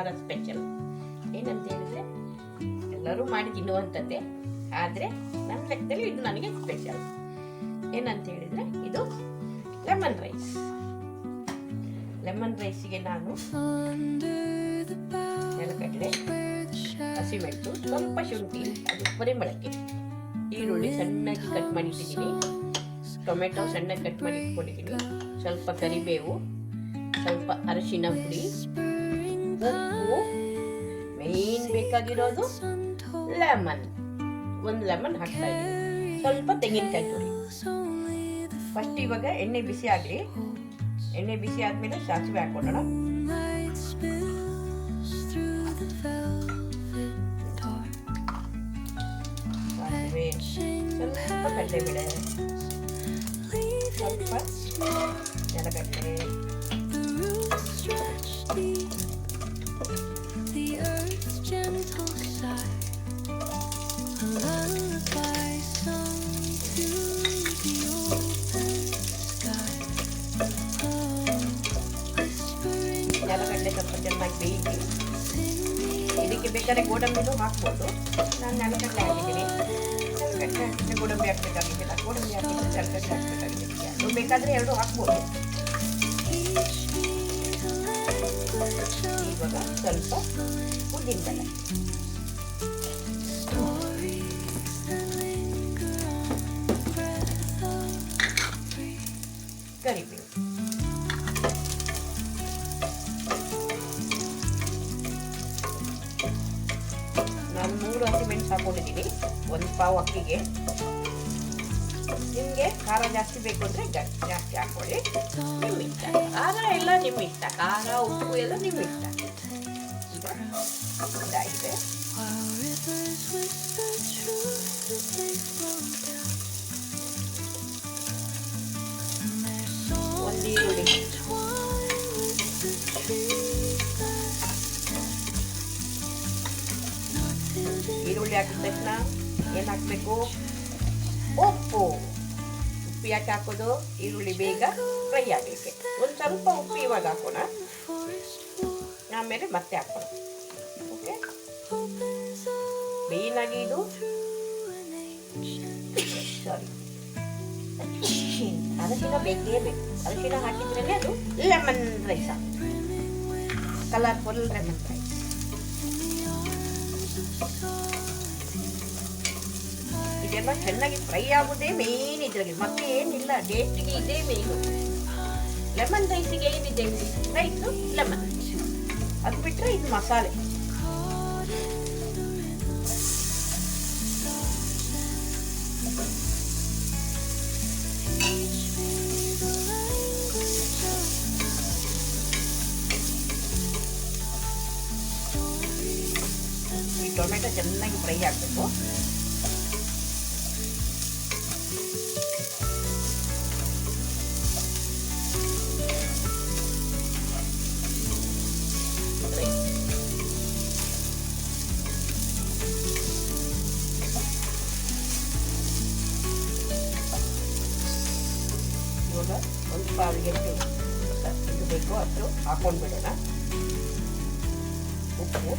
ಭಾನುವಾರ ಸ್ಪೆಷಲ್ ಏನಂತ ಹೇಳಿದ್ರೆ ಎಲ್ಲರೂ ಮಾಡಿ ತಿನ್ನುವಂಥದ್ದೇ, ಆದರೆ ನನ್ನ ಲೆಕ್ಕದಲ್ಲಿ ಇದು ನನಗೆ ಸ್ಪೆಷಲ್. ಏನಂತ ಹೇಳಿದ್ರೆ ಇದು ಲೆಮನ್ ರೈಸ್. ಲೆಮನ್ ರೈಸಿಗೆ ನಾನು ನೆಲಗಡಲೆ, ಹಸಿಮೆಣಸು, ಸ್ವಲ್ಪ ಶುಂಠಿ, ಅದು ಪರಿಮಳಕ್ಕೆ, ಈರುಳ್ಳಿ ಸಣ್ಣಗೆ ಕಟ್ ಮಾಡಿ ಇಟ್ಟಿದ್ದೀನಿ, ಟೊಮೆಟೊ ಸಣ್ಣಗೆ ಕಟ್ ಮಾಡಿ ಇಟ್ಕೊಂಡಿದ್ದೀನಿ, ಸ್ವಲ್ಪ ಕರಿಬೇವು, ಸ್ವಲ್ಪ ಅರಿಶಿನ ಪುಡಿ, ಉಪ್ಪು, ಮೇನ್ ಬೇಕಾಗಿರೋದು ಲೆಮನ್. ಒಂದು ಲೆಮನ್ ಹಾಕ್ತಾ ಇದ್ದೀನಿ, ಸ್ವಲ್ಪ ತೆಂಗಿನಕಾಯಿ ತುರಿ. ಫಸ್ಟ್ ಇವಾಗ ಎಣ್ಣೆ ಬಿಸಿ ಆಗಲಿ. ಎಣ್ಣೆ ಬಿಸಿ ಆದಮೇಲೆ ಸಾಸಿವೆ ಹಾಕೊಳ್ಳೋಣ. ಸಾಸಿವೆ, ಸ್ವಲ್ಪ ಕಡಲೆಬೇಳೆ, ಸ್ವಲ್ಪ ನೆಲಗಡಲೆ, ನೆಲಗಡಲೆ ಸ್ವಲ್ಪ ಚೆನ್ನಾಗಿ ಬೇಯಿಸಿ. ಇದಕ್ಕೆ ಬೇಕಾದ್ರೆ ಗೋಡಂಬಿನೂ ಹಾಕ್ಬೋದು. ನಾನು ನೆಲಗಡಲೆ ಹಾಕಿದ್ದೀನಿ. ನೆಲಗಡಲೆ ಹಾಕಿದ್ರೆ ಗೋಡಂಬಿ ಹಾಕ್ಬೇಕಾಗಿದ್ದಿಲ್ಲ, ಗೋಡಂಬಿ ಹಾಕಿದ್ರೆ ನೆಲಗಡಲೆ ಹಾಕ್ಬೇಕಾಗಿದ್ದಿಲ್ಲ. ನೀವು ಬೇಕಾದರೆ ಎರಡು ಹಾಕ್ಬೋದು. ಇವಾಗ ಸ್ವಲ್ಪ ಉದ್ದಿನಬೇಳೆ, ಕರಿಬೇವು, ನಾನು 3 ಹಸಿಮೆಣಸು ಹಾಕೊಂಡಿದ್ದೀನಿ ಒಂದು ಪಾವು ಅಕ್ಕಿಗೆ. ನಿಮಗೆ ಖಾರ ಜಾಸ್ತಿ ಬೇಕು ಅಂದರೆ ಜಾಸ್ತಿ ಹಾಕೊಳ್ಳಿ, ನಿಮ್ಮ ಇಷ್ಟ. ಖಾರ ಎಲ್ಲ ನಿಮ್ಮ ಇಷ್ಟ, ಖಾರ ಉಪ್ಪು ಎಲ್ಲ ನಿಮ್ಮ ಇಷ್ಟ. ಇದಾಗಿದೆ. ಒಂದು ಈರುಳ್ಳಿ, ಈರುಳ್ಳಿ ಹಾಕಿದ ತಕ್ಷಣ ಏನು ಹಾಕಬೇಕು? ಉಪ್ಪು. ಉಪ್ಪು ಯಾಕೆ ಹಾಕೋದು? ಈರುಳ್ಳಿ ಬೇಗ ಫ್ರೈ ಆಗಲಿಕ್ಕೆ. ಒಂದು ಸ್ವಲ್ಪ ಉಪ್ಪು ಇವಾಗ ಹಾಕೋಣ, ಆಮೇಲೆ ಮತ್ತೆ ಹಾಕೋಣ. ಓಕೆ, ಮೇಯ್ನಾಗಿ ಇದು ಅರಶಿನ ಬೇಕೇ ಬೇಕು. ಅರಶಿನ ಹಾಕಿದ್ರೇ ಅದು ಲೆಮನ್ ರೈಸ್ ಆಗುತ್ತೆ, ಕಲರ್ಫುಲ್ ಲೆಮನ್ ರೈಸ್. ಇದೆಲ್ಲ ಚೆನ್ನಾಗಿ ಫ್ರೈ ಆಗೋದೇ ಮೇನ್ ಇದ್ರಾಗೆ, ಮತ್ತೆ ಏನಿಲ್ಲ. ಟೇಸ್ಟಿಗೆ ಇದೇ ಮೇನು. ಲೆಮನ್ ರೈಸಿಗೆ ಏನಿದೆ? ರೈಸು, ಲೆಮನ್, ಅದು ಬಿಟ್ಟರೆ ಇದು ಮಸಾಲೆ. ಈ ಟೊಮೆಟೊ ಚೆನ್ನಾಗಿ ಫ್ರೈ ಆಗಬೇಕು. ಇವಾಗ ಒಂದು ಪಾವಿಗೆ ಎಷ್ಟು ಇದು ಬೇಕೋ ಅಷ್ಟು ಹಾಕೊಂಡ್ಬಿಡೋಣ. ಉಪ್ಪು,